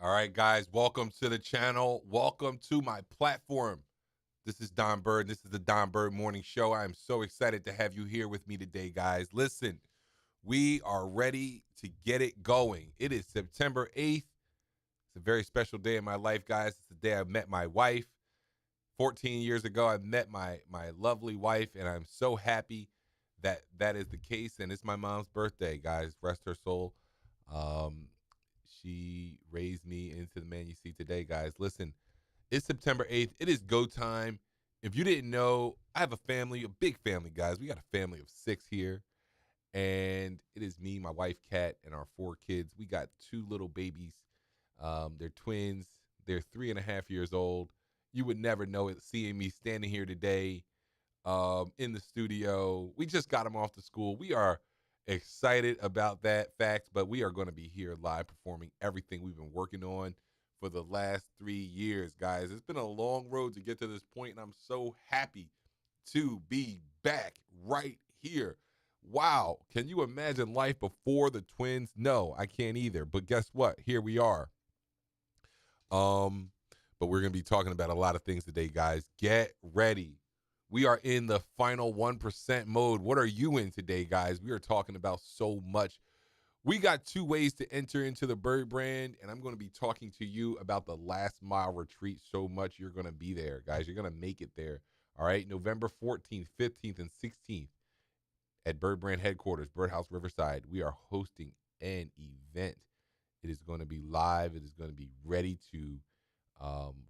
All right, guys, welcome to the channel. Welcome to my platform. This is Don Bird. This is the Don Bird Morning Show. I am so excited to have you here with me today, guys. Listen, we are ready to get it going. It is September 8th. It's a very special day in my life, guys. It's the day I met my wife. 14 years ago, I met my lovely wife, and I'm so happy that that is the case. And it's my mom's birthday, guys. Rest her soul. Um, she raised me into the man you see today, guys. Listen, it's September 8th. It is go time. If you didn't know, I have a family, a big family, guys. We got a family of 6 here. And it is me, my wife, Kat, and our 4 kids. We got 2 little babies. They're twins. They're 3.5 years old. You would never know it seeing me standing here today in the studio. We just got them off to school. We are excited about that fact, but we are going to be here live performing everything we've been working on for the last 3 years, guys. It's been a long road to get to this point, and I'm so happy to be back right here. Wow. Can you imagine life before the twins? No, I can't either. But guess what? Here we are. But we're going to be talking about a lot of things today, guys. Get ready. We are in the final 1% mode. What are you in today, guys? We are talking about so much. We got 2 ways to enter into the Bird brand, and I'm going to be talking to you about the last mile retreat so much you're going to be there, guys. You're going to make it there. All right, November 14th, 15th, and 16th at Bird Brand headquarters, Birdhouse Riverside. We are hosting an event. It is going to be live. It is going to be ready to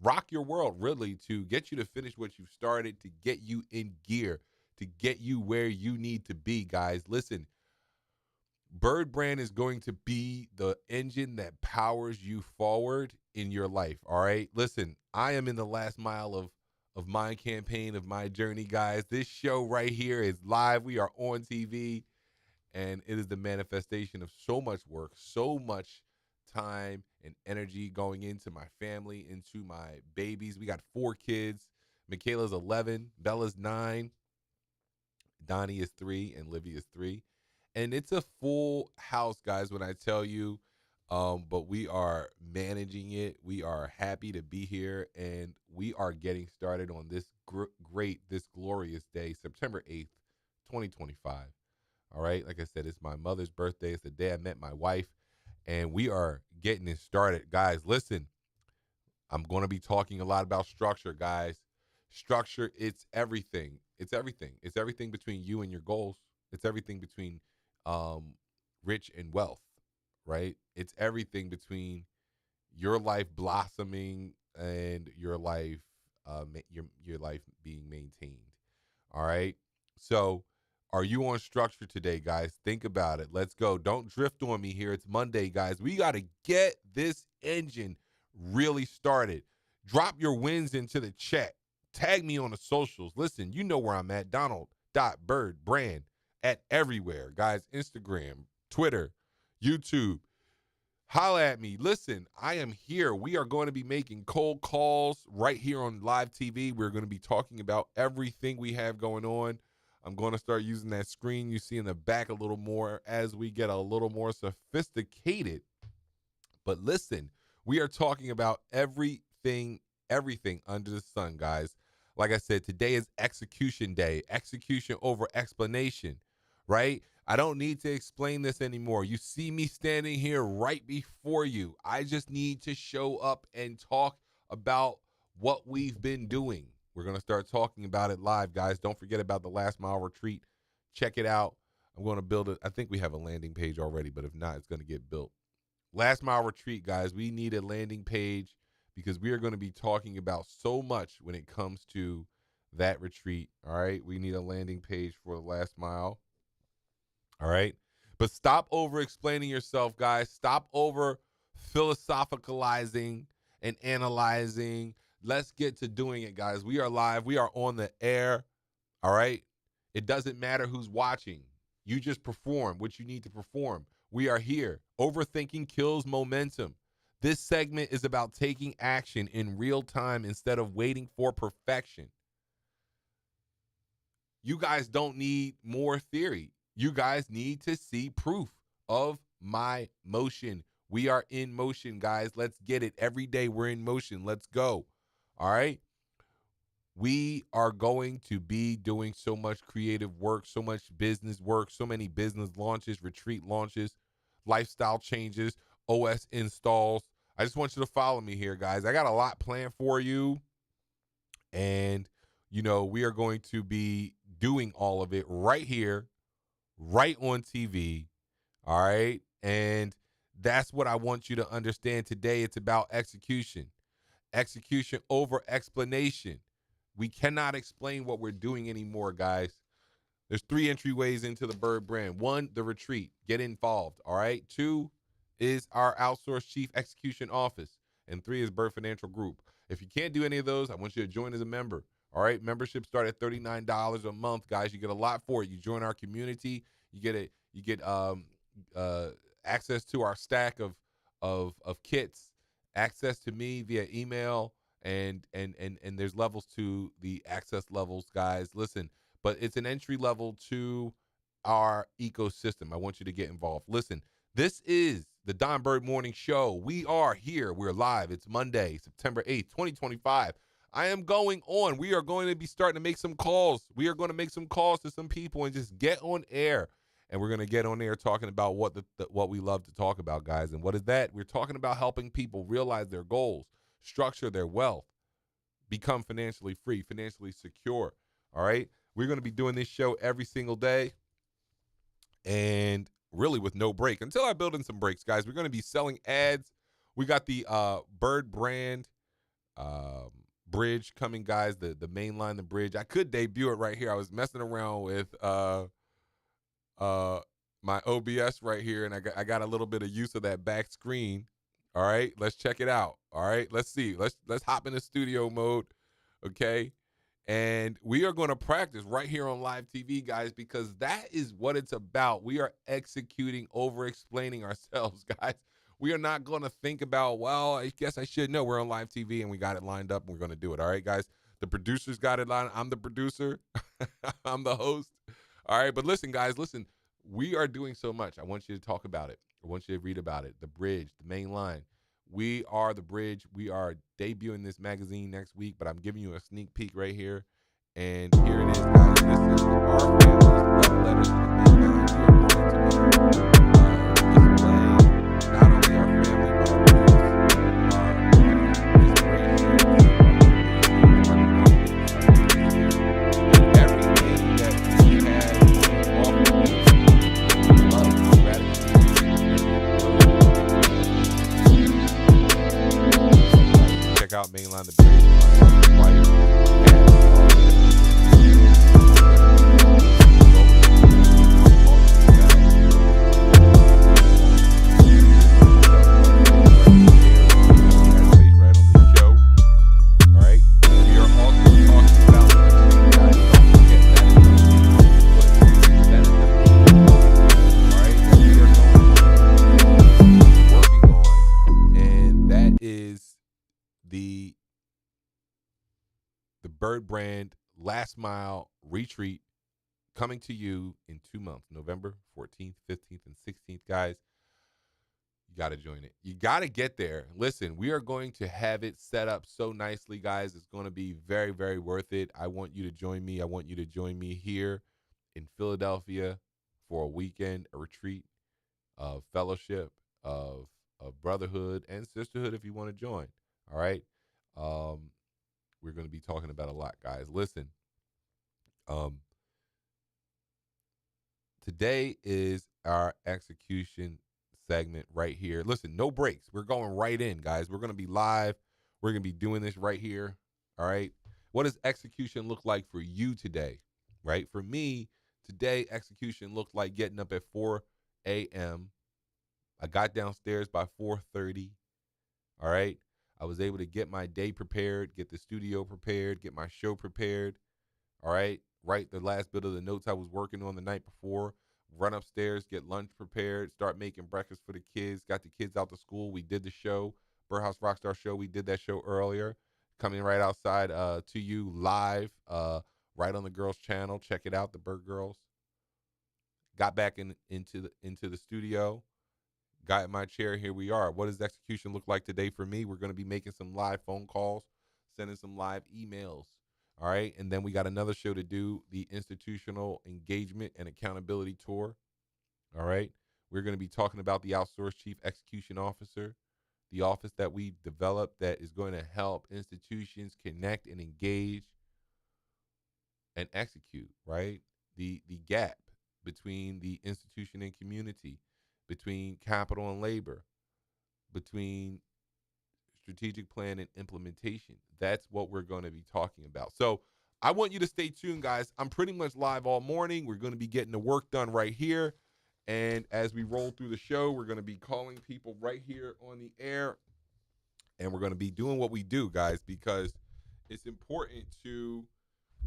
rock your world, really, to get you to finish what you've started, to get you in gear, to get you where you need to be, guys. Listen, Bird Brand is going to be the engine that powers you forward in your life, all right? Listen, I am in the last mile of my campaign, of my journey, guys. This show right here is live. We are on TV, and it is the manifestation of so much work, so much time and energy going into my family, into my babies. We got 4 kids. Michaela's 11, Bella's 9, Donnie is 3, and Livy is 3. And it's a full house, guys, when I tell you, but we are managing it. We are happy to be here, and we are getting started on this this glorious day, September 8th, 2025. All right. Like I said, it's my mother's birthday. It's the day I met my wife, and we are getting it started. Guys, listen, I'm going to be talking a lot about structure, guys. Structure, it's everything. It's everything. It's everything between you and your goals. It's everything between rich and wealth, right? It's everything between your life blossoming and your life, your life being maintained. All right. So, are you on structure today, guys? Think about it. Let's go. Don't drift on me here. It's Monday, guys. We got to get this engine really started. Drop your wins into the chat. Tag me on the socials. Listen, you know where I'm at. Donald.BirdBrand at everywhere, guys. Instagram, Twitter, YouTube. Holla at me. Listen, I am here. We are going to be making cold calls right here on live TV. We're going to be talking about everything we have going on. I'm going to start using that screen you see in the back a little more as we get a little more sophisticated. But listen, we are talking about everything under the sun, guys. Like I said, today is execution day. Execution over explanation, right? I don't need to explain this anymore. You see me standing here right before you. I just need to show up and talk about what we've been doing. We're going to start talking about it live, guys. Don't forget about the last mile retreat. Check it out. I'm going to build it. I think we have a landing page already, but if not, it's going to get built. Last mile retreat, guys. We need a landing page because we are going to be talking about so much when it comes to that retreat. All right. We need a landing page for the last mile. All right. But stop over explaining yourself, guys. Stop over philosophicalizing and analyzing. Let's get to doing it, guys. We are live. We are on the air. All right. It doesn't matter who's watching. You just perform what you need to perform. We are here. Overthinking kills momentum. This segment is about taking action in real time instead of waiting for perfection. You guys don't need more theory. You guys need to see proof of my motion. We are in motion, guys. Let's get it. Every day we're in motion. Let's go. All right. We are going to be doing so much creative work, so much business work, so many business launches, retreat launches, lifestyle changes, OS installs. I just want you to follow me here, guys. I got a lot planned for you. And, we are going to be doing all of it right here, right on TV. All right. And that's what I want you to understand today. It's about execution, execution over explanation. We cannot explain what we're doing anymore, guys. There's 3 entryways into the Bird brand. 1, the retreat. Get involved. All right. 2 is our outsourced chief execution office. And 3 is Bird Financial Group. If you can't do any of those, I want you to join as a member. All right. Membership start at $39 a month, guys. You get a lot for it. You join our community. You get access to our stack of kits, access to me via email, and there's levels to the access levels, guys. Listen, but it's an entry level to our ecosystem. I want you to get involved. Listen, this is the Don Bird Morning Show. We are here. We're live. It's Monday, September 8th, 2025. I am going on. We are going to be starting to make some calls. We are going to make some calls to some people and just get on air. And we're going to get on air talking about what we love to talk about, guys. And what is that? We're talking about helping people realize their goals, structure their wealth, become financially free, financially secure. All right. We're going to be doing this show every single day and really with no break until I build in some breaks, guys. We're going to be selling ads. We got the Bird brand bridge coming, guys, the mainline, the bridge. I could debut it right here. I was messing around with my OBS right here, and I got a little bit of use of that back screen. All right, let's check it out. All right, let's see. Let's hop into studio mode, okay? And we are going to practice right here on live TV, guys, because that is what it's about. We are executing over explaining ourselves, guys. We are not going to think about, well, I guess I should know we're on live TV and we got it lined up and we're going to do it. All right, guys. The producers got it lined. I'm the producer. I'm the host. All right, but listen, guys, listen. We are doing so much. I want you to talk about it. I want you to read about it. The bridge, the main line. We are the bridge. We are debuting this magazine next week, but I'm giving you a sneak peek right here. And here it is, guys. This is our family's love letters to the mainline. We are going to be displaying not only our family, but our roots, our inspirations, our motivations, and everything that we have to offer. Check out Mainline the Bridge. Bird brand last mile retreat coming to you in 2 months, November 14th, 15th, and 16th, guys. You got to join it. You got to get there. Listen, we are going to have it set up so nicely, guys. It's going to be very, very worth it. I want you to join me. I want you to join me here in Philadelphia for a weekend, a retreat of fellowship, of brotherhood and sisterhood if you want to join. All right. We're going to be talking about a lot, guys. Listen, today is our execution segment right here. Listen, no breaks. We're going right in, guys. We're going to be live. We're going to be doing this right here. All right. What does execution look like for you today? Right. For me, today, execution looked like getting up at 4 a.m. I got downstairs by 4:30. All right. I was able to get my day prepared, get the studio prepared, get my show prepared. All right. Write the last bit of the notes I was working on the night before. Run upstairs, get lunch prepared, start making breakfast for the kids. Got the kids out to school. We did the show, Birdhouse Rockstar Show. We did that show earlier. Coming right outside to you live, right on the girls' channel. Check it out, the Bird Girls. Got back into the studio. Got in my chair. Here we are. What does execution look like today for me? We're going to be making some live phone calls, sending some live emails. All right. And then we got another show to do, the institutional engagement and accountability tour. All right. We're going to be talking about the outsourced chief execution officer, the office that we developed that is going to help institutions connect and engage and execute, right? The gap between the institution and community, between capital and labor, between strategic plan and implementation. That's what we're going to be talking about. So I want you to stay tuned, guys. I'm pretty much live all morning. We're going to be getting the work done right here. And as we roll through the show, we're going to be calling people right here on the air. And we're going to be doing what we do, guys, because it's important to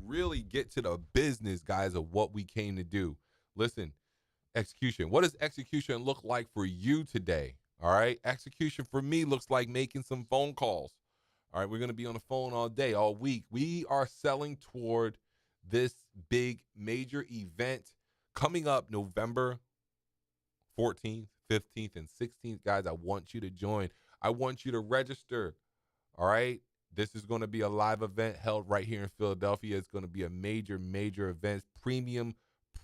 really get to the business, guys, of what we came to do. Listen, execution. What does execution look like for you today? All right. Execution for me looks like making some phone calls. All right. We're going to be on the phone all day, all week. We are selling toward this big major event coming up November 14th, 15th, and 16th. Guys, I want you to join. I want you to register. All right. This is going to be a live event held right here in Philadelphia. It's going to be a major, major event, premium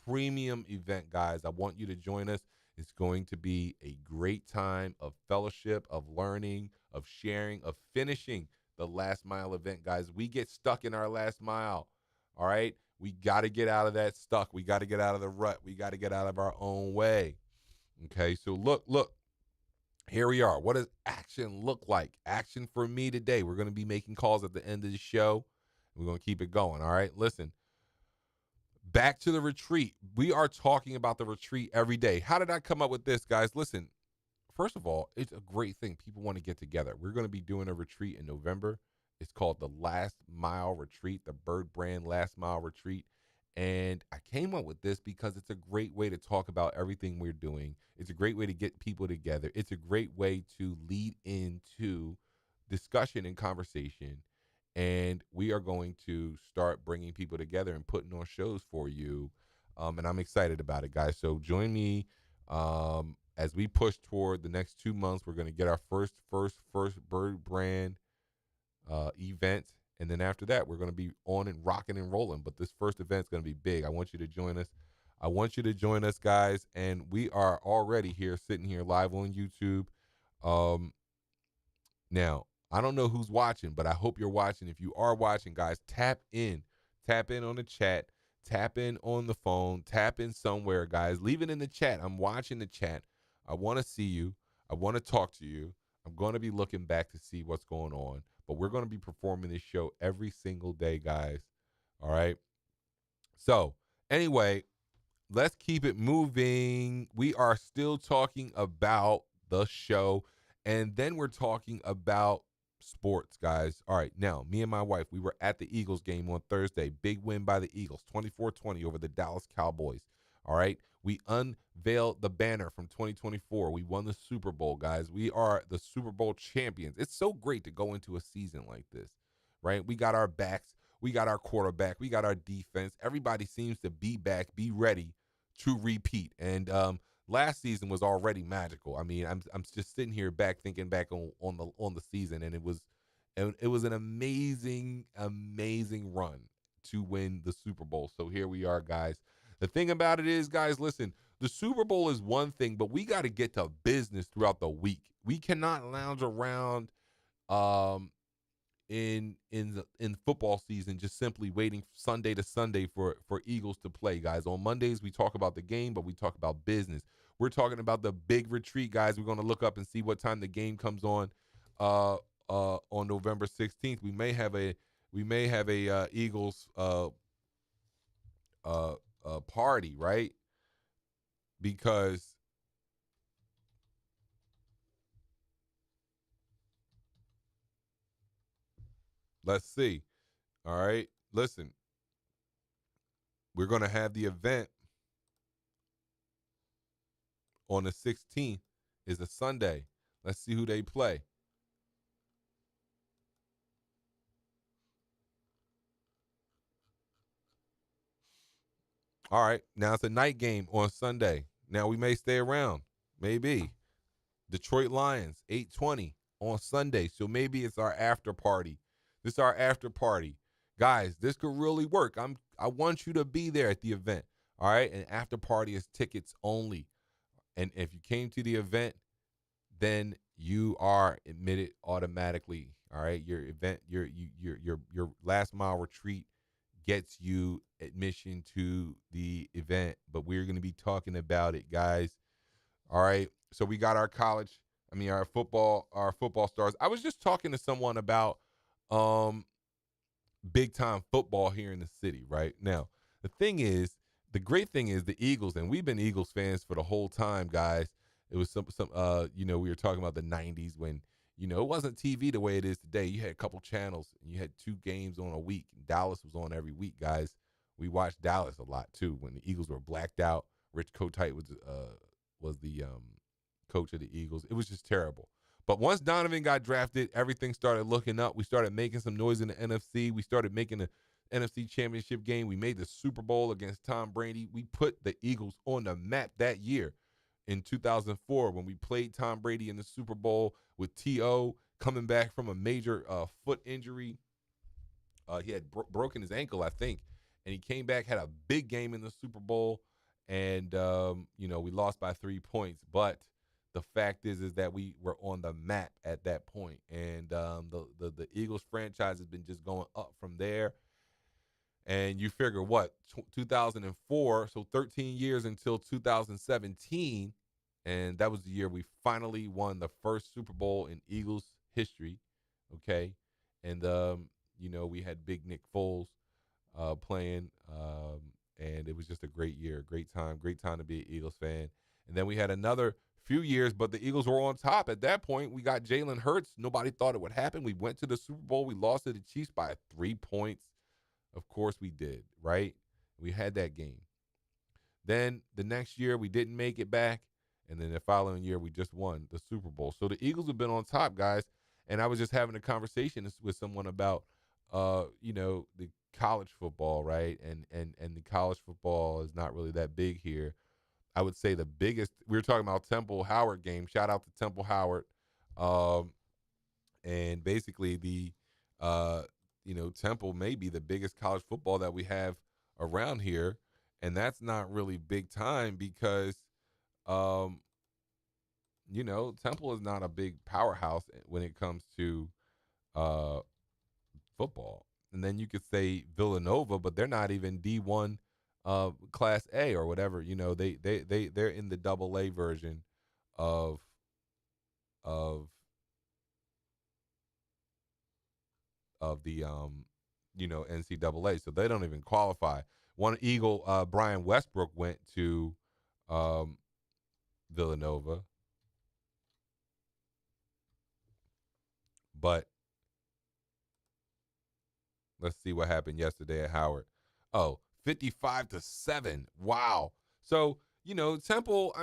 event, guys. I want you to join us. It's going to be a great time of fellowship, of learning, of sharing, of finishing the last mile event, guys. We get stuck in our last mile. All right. We got to get out of that stuck. We got to get out of the rut. We got to get out of our own way. Okay. So look. Here we are. What does action look like? Action for me today. We're going to be making calls at the end of the show. We're going to keep it going. All right. Listen, back to the retreat. We are talking about the retreat every day. How did I come up with this, guys? Listen, first of all, it's a great thing. People want to get together. We're going to be doing a retreat in November. It's called the Last Mile Retreat, the BirdBrand Last Mile Retreat. And I came up with this because it's a great way to talk about everything we're doing. It's a great way to get people together. It's a great way to lead into discussion and conversation. And we are going to start bringing people together and putting on shows for you. And I'm excited about it, guys. So join me as we push toward the next 2 months. We're going to get our first Bird Brand event. And then after that, we're going to be on and rocking and rolling. But this first event is going to be big. I want you to join us. I want you to join us, guys. And we are already here, sitting here live on YouTube. Now, I don't know who's watching, but I hope you're watching. If you are watching, guys, tap in. Tap in on the chat. Tap in on the phone. Tap in somewhere, guys. Leave it in the chat. I'm watching the chat. I want to see you. I want to talk to you. I'm going to be looking back to see what's going on. But we're going to be performing this show every single day, guys. All right. So, anyway, let's keep it moving. We are still talking about the show, and then we're talking about sports, guys. All right, now, me and my wife, we were at the Eagles game on Thursday. Big win by the Eagles, 24-20 over the Dallas Cowboys. All right, we unveiled the banner from 2024. We won the Super Bowl, guys. We are the Super Bowl champions. It's so great to go into a season like this, right? We got our backs. We got our quarterback. We got our defense. Everybody seems to be back, be ready to repeat. And last season was already magical. I mean, I'm just sitting here thinking back on the season, and it was an amazing run to win the Super Bowl. So here we are, guys. The thing about it is, guys, listen, the Super Bowl is one thing, but we got to get to business throughout the week. We cannot lounge around in football season just simply waiting Sunday to Sunday for Eagles to play, guys. On Mondays we talk about the game, but we talk about business. We're talking about the big retreat, guys. We're going to look up and see what time the game comes on November 16th. We may have a Eagles party, right? Because let's see. All right. Listen, we're going to have the event on the 16th. Is a Sunday. Let's see who they play. All right. Now it's a night game on Sunday. Now we may stay around. Maybe. Detroit Lions, 8:20 on Sunday. So maybe it's our after party. This is our after party. Guys, this could really work. I want you to be there at the event. All right. And after party is tickets only. And if you came to the event, then you are admitted automatically. All right. Your event, your last mile retreat gets you admission to the event. But we're going to be talking about it, guys. All right. So we got our football stars. I was just talking to someone about um big time football here in the city, right? Now, the great thing is the Eagles, and we've been Eagles fans for the whole time, guys. It was we were talking about the 90s when, it wasn't TV the way it is today. You had a couple channels and you had two games on a week. Dallas was on every week, guys. We watched Dallas a lot too when the Eagles were blacked out. Rich Kotite was the coach of the Eagles. It was just terrible. But once Donovan got drafted, everything started looking up. We started making some noise in the NFC. We started making the NFC Championship game. We made the Super Bowl against Tom Brady. We put the Eagles on the map that year in 2004 when we played Tom Brady in the Super Bowl with T.O. coming back from a major foot injury. He had broken his ankle, I think, and he came back, had a big game in the Super Bowl, and we lost by 3 points. But the fact is that we were on the map at that point, and the Eagles franchise has been just going up from there. And you figure what, 2004, so 13 years until 2017, and that was the year we finally won the first Super Bowl in Eagles history. Okay, and we had Big Nick Foles playing, and it was just a great year, great time to be an Eagles fan. And then we had another few years, but the Eagles were on top at that point. We got Jalen Hurts. Nobody thought it would happen. We went to the Super Bowl. We lost to the Chiefs by 3 points. Of course we did, right? We had that game. Then the next year we didn't make it back, and then the following year we just won the Super Bowl. So the Eagles have been on top, guys. And I was just having a conversation with someone about, the college football, right? And the college football is not really that big here. I would say the biggest, we were talking about Temple Howard game. Shout out to Temple Howard. And basically Temple may be the biggest college football that we have around here. And that's not really big time because, Temple is not a big powerhouse when it comes to football. And then you could say Villanova, but they're not even D1 Class A or whatever. They're in the double A version of of the NCAA, so they don't even qualify. One Eagle, Brian Westbrook, went to Villanova, but let's see what happened yesterday at Howard. Oh, 55-7. Wow. So, Temple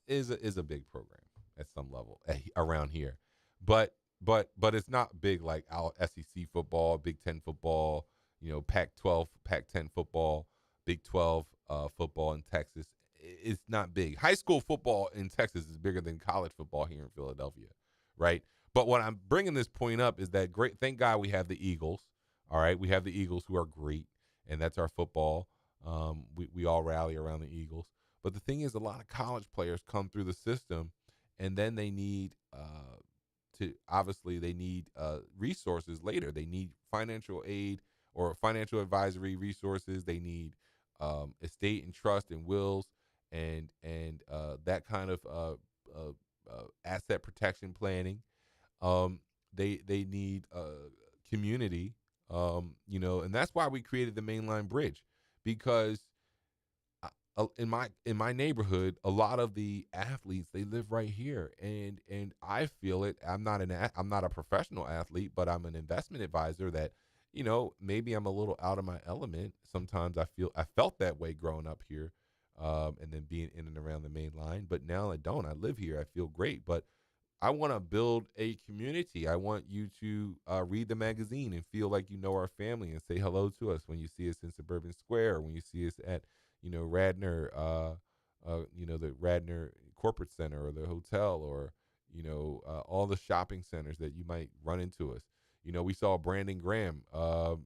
is a big program at some level around here. But it's not big like our SEC football, Big Ten football, Pac-12, Pac-10 football, Big 12 football in Texas. It's not big. High school football in Texas is bigger than college football here in Philadelphia, right? But what I'm bringing this point up is that great. Thank God we have the Eagles. All right, we have the Eagles who are great, and that's our football. We all rally around the Eagles. But the thing is, a lot of college players come through the system, and then they need they need resources later. They need financial aid or financial advisory resources. They need estate and trust and wills and that kind of asset protection planning. They need community, and that's why we created the Mainline Bridge, because in my neighborhood, a lot of the athletes, they live right here, and I feel it. I'm not a professional athlete, but I'm an investment advisor. That maybe I'm a little out of my element. Sometimes I felt that way growing up here, and then being in and around the main line. But now I don't. I live here. I feel great, but I want to build a community. I want you to read the magazine and feel like you know our family and say hello to us when you see us in Suburban Square, or when you see us at Radnor, the Radnor corporate center or the hotel or, all the shopping centers that you might run into us. We saw Brandon Graham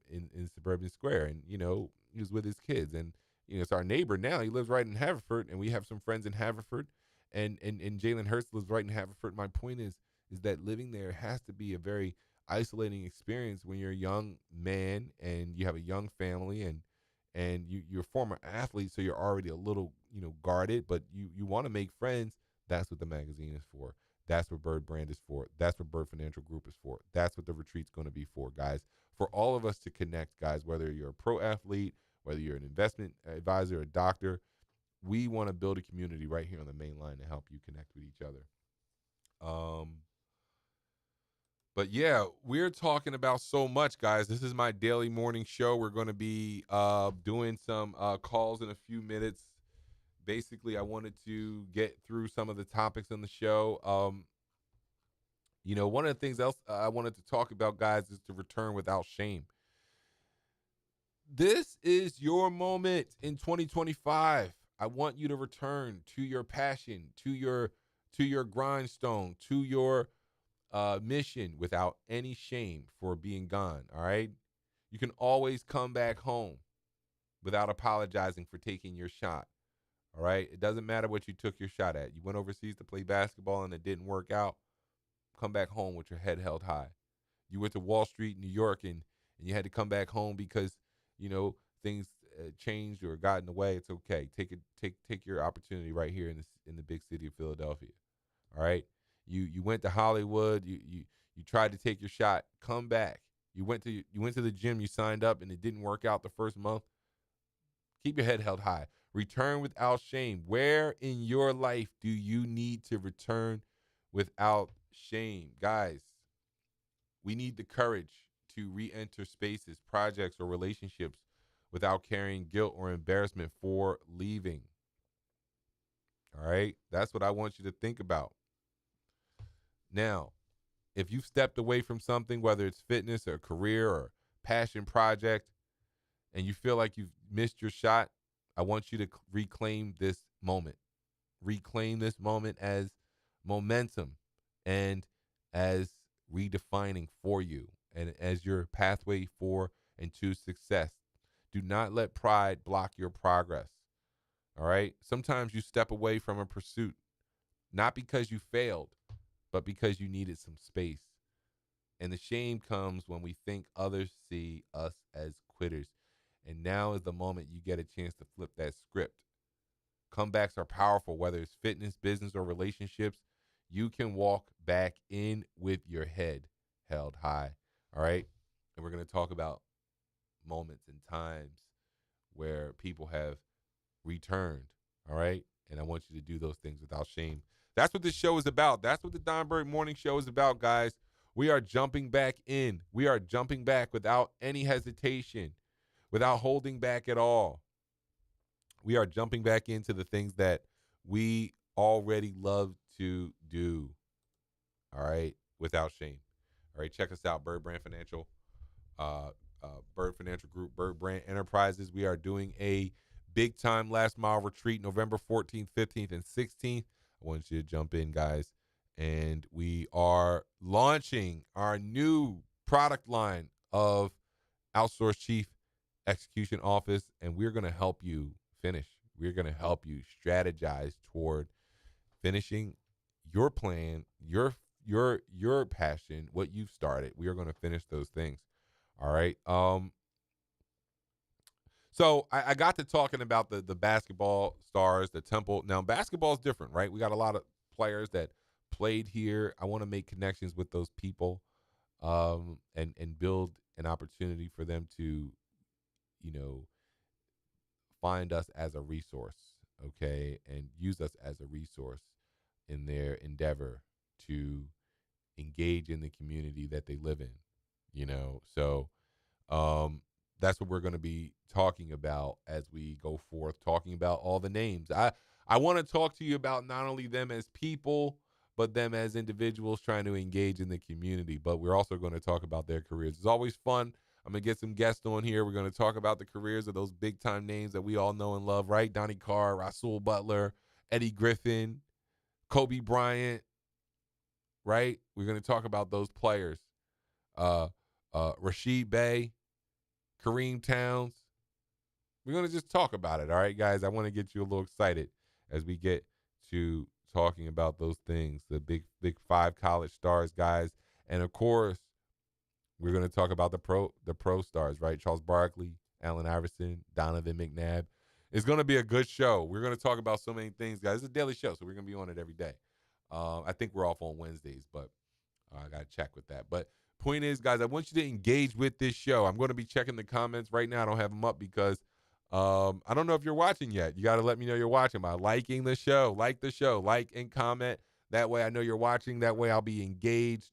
in Suburban Square, and, he was with his kids. And, it's our neighbor now. He lives right in Haverford, and we have some friends in Haverford. And Jalen Hurts lives right in Haverford. My point is that living there has to be a very isolating experience when you're a young man and you have a young family, and you're a former athlete, so you're already a little, guarded, but you want to make friends. That's what the magazine is for. That's what Bird Brand is for. That's what Bird Financial Group is for. That's what the retreat's going to be for, guys. For all of us to connect, guys, whether you're a pro athlete, whether you're an investment advisor, a doctor, we want to build a community right here on the main line to help you connect with each other. But yeah, we're talking about so much, guys. This is my daily morning show. We're going to be doing some calls in a few minutes. Basically, I wanted to get through some of the topics on the show. One of the things else I wanted to talk about, guys, is to return without shame. This is your moment in 2025. I want you to return to your passion, to your grindstone, to your mission without any shame for being gone. All right. You can always come back home without apologizing for taking your shot. All right. It doesn't matter what you took your shot at. You went overseas to play basketball and it didn't work out. Come back home with your head held high. You went to Wall Street, New York, and you had to come back home because, things changed or got in the way. It's okay. Take your opportunity right here in the big city of Philadelphia. All right. You went to Hollywood. You tried to take your shot. Come back. You went to the gym. You signed up and it didn't work out the first month. Keep your head held high. Return without shame. Where in your life do you need to return without shame? Guys, we need the courage to re-enter spaces, projects, or relationships without carrying guilt or embarrassment for leaving. All right? That's what I want you to think about. Now, if you've stepped away from something, whether it's fitness or career or passion project, and you feel like you've missed your shot, I want you to reclaim this moment. Reclaim this moment as momentum and as redefining for you and as your pathway for and to success. Do not let pride block your progress. All right? Sometimes you step away from a pursuit, not because you failed, but because you needed some space. And the shame comes when we think others see us as quitters. And now is the moment you get a chance to flip that script. Comebacks are powerful, whether it's fitness, business, or relationships. You can walk back in with your head held high. All right? And we're going to talk about moments and times where people have returned. All right? And I want you to do those things without shame. That's what this show is about. That's what the Don Bird Morning Show is about, guys. We are jumping back in. We are jumping back without any hesitation, without holding back at all. We are jumping back into the things that we already love to do. All right? Without shame. All right? Check us out, Bird Brand Financial, Bird Financial Group, Bird Brand Enterprises. We are doing a big time last mile retreat November 14th, 15th, and 16th. I want you to jump in, guys. And we are launching our new product line of Outsource Chief Execution Office, and we're going to help you finish. We're going to help you strategize toward finishing your plan, your passion, what you've started. We are going to finish those things. All right. So I got to talking about the basketball stars, the Temple. Now, basketball is different, right? We got a lot of players that played here. I want to make connections with those people and build an opportunity for them to, find us as a resource, okay, and use us as a resource in their endeavor to engage in the community that they live in, So that's what we're going to be talking about as we go forth, talking about all the names. I want to talk to you about not only them as people, but them as individuals trying to engage in the community. But we're also going to talk about their careers. It's always fun. I'm going to get some guests on here. We're going to talk about the careers of those big-time names that we all know and love, right? Donnie Carr, Rasul Butler, Eddie Griffin, Kobe Bryant, right? We're going to talk about those players. Rasheed Bey, Kareem Towns. We're going to just talk about it, all right, guys? I want to get you a little excited as we get to talking about those things, the big five college stars, guys. And, of course, we're going to talk about the pro stars, right? Charles Barkley, Allen Iverson, Donovan McNabb. It's going to be a good show. We're going to talk about so many things, guys. It's a daily show, so we're going to be on it every day. I think we're off on Wednesdays, but I got to check with that. But point is, guys, I want you to engage with this show. I'm going to be checking the comments right now. I don't have them up because I don't know if you're watching yet. You got to let me know you're watching by liking the show. Like the show. Like and comment. That way I know you're watching. That way I'll be engaged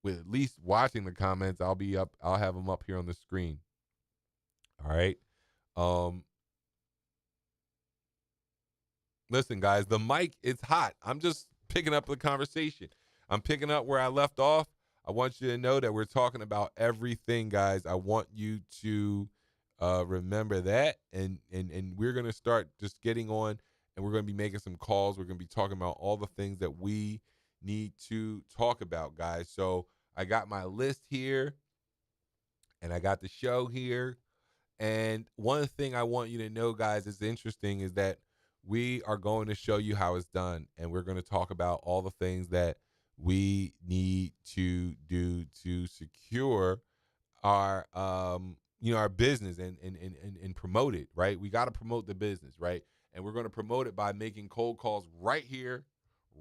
with at least watching the comments. I'll be up. I'll have them up here on the screen. All right. Listen, guys, the mic is hot. I'm just picking up the conversation. I'm picking up where I left off. I want you to know that we're talking about everything, guys. I want you to remember that, and we're going to start just getting on, and we're going to be making some calls. We're going to be talking about all the things that we need to talk about, guys. So I got my list here, and I got the show here. And one thing I want you to know, guys, is interesting is that we are going to show you how it's done, and we're going to talk about all the things that we need to do to secure our our business and promote it, right? We got to promote the business, right? And we're going to promote it by making cold calls right here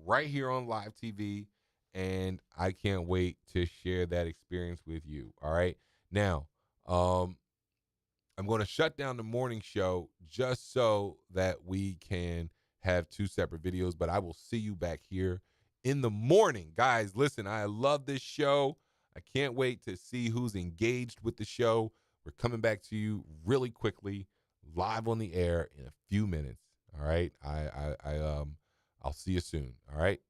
on live TV, and I can't wait to share that experience with you. All right. Now, I'm going to shut down the morning show just so that we can have two separate videos, but I will see you back here in the morning. Guys, listen, I love this show. I can't wait to see who's engaged with the show. We're coming back to you really quickly, live on the air in a few minutes. All right. I'll see you soon. All right.